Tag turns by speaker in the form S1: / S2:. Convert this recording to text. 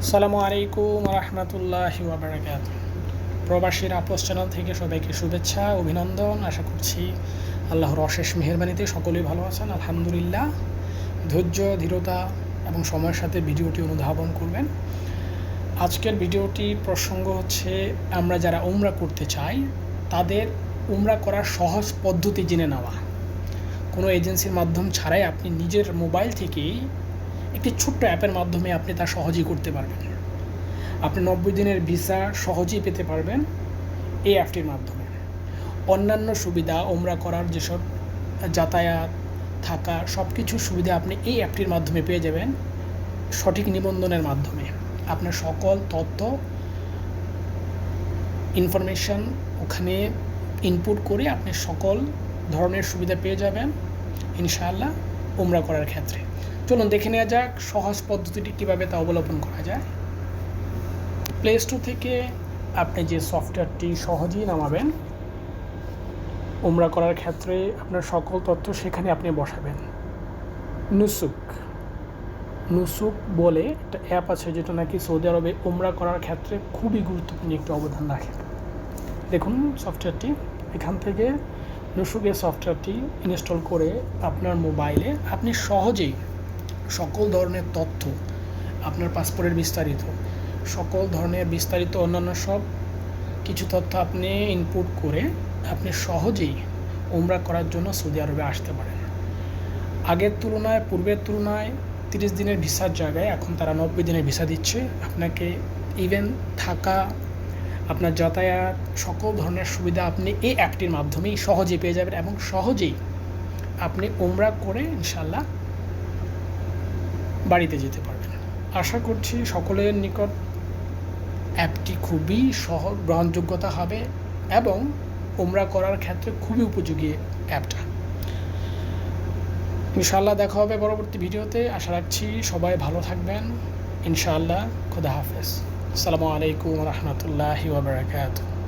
S1: আসসালামু আলাইকুম রহমতুল্লাহি ওয়া বারাকাতুহু। প্রবাসীর আপস চ্যানেল থেকে সবাইকে শুভেচ্ছা অভিনন্দন। আশা করছি আল্লাহর অশেষ মেহেরবানিতে সকলেই ভালো আছেন আলহামদুলিল্লাহ। ধৈর্য ধীরতা এবং সময়ের সাথে ভিডিওটি অনুধাবন করবেন। আজকের ভিডিওটি প্রসঙ্গ হচ্ছে আমরা যারা উমরা করতে চাই তাদের উমরা করার সহজ পদ্ধতি জেনে নেওয়া। কোনো এজেন্সির মাধ্যম ছাড়াই আপনি নিজের মোবাইল থেকেই একটি ছোট্ট অ্যাপের মাধ্যমে আপনি তা সহজেই করতে পারবেন। আপনি 90 দিনের ভিসা সহজেই পেতে পারবেন এই অ্যাপটির মাধ্যমে। অন্যান্য সুবিধা উমরা করার যেসব যাতায়াত থাকা সব কিছুর সুবিধা আপনি এই অ্যাপটির মাধ্যমে পেয়ে যাবেন সঠিক নিবন্ধনের মাধ্যমে। আপনার সকল তথ্য ইনফরমেশান ওখানে ইনপুট করে আপনি সকল ধরনের সুবিধা পেয়ে যাবেন ইনশাআল্লাহ উমরা করার ক্ষেত্রে। চলুন দেখে নেওয়া যাক সহজ পদ্ধতিটি কীভাবে তা অবলম্বন করা যায়। প্লে স্টোর থেকে আপনি যে সফটওয়্যারটি সহজেই নামাবেন উমরা করার ক্ষেত্রে আপনার সকল তথ্য সেখানে আপনি বসাবেন। নুসুক বলে একটা অ্যাপ আছে যেটা নাকি সৌদি আরবে উমরা করার ক্ষেত্রে খুবই গুরুত্বপূর্ণ একটি অবদান রাখে। দেখুন সফটওয়্যারটি, এখান থেকে নুসুকের সফটওয়্যারটি ইনস্টল করে আপনার মোবাইলে আপনি সহজেই সকল ধরনের তথ্য, আপনার পাসপোর্টের বিস্তারিত, সকল ধরনের বিস্তারিত অন্যান্য সব কিছু তথ্য আপনি ইনপুট করে আপনি সহজেই উমরা করার জন্য সৌদি আরবে আসতে পারেন। পূর্বের তুলনায় 30 দিনের ভিসার জায়গায় এখন তারা 90 দিনের ভিসা দিচ্ছে। আপনাকে ইভেন থাকা, আপনার যাতায়াত, সকল ধরনের সুবিধা আপনি এই অ্যাপটির মাধ্যমেই সহজেই পেয়ে যাবেন এবং সহজেই আপনি উমরা করে ইনশাল্লাহ বাড়িতে যেতে পারবেন। আশা করছি সকলের নিকট অ্যাপটি খুবই সহজ গ্রহণযোগ্যতা হবে এবং উমরা করার ক্ষেত্রে খুবই উপযোগী অ্যাপটা। ইনশাআল্লাহ দেখা হবে পরবর্তী ভিডিওতে। আশা রাখছি সবাই ভালো থাকবেন ইনশাআল্লাহ। খোদা হাফেজ। আসসালামু আলাইকুম রহমতুল্লাহি ওয়া বারাকাতুহু।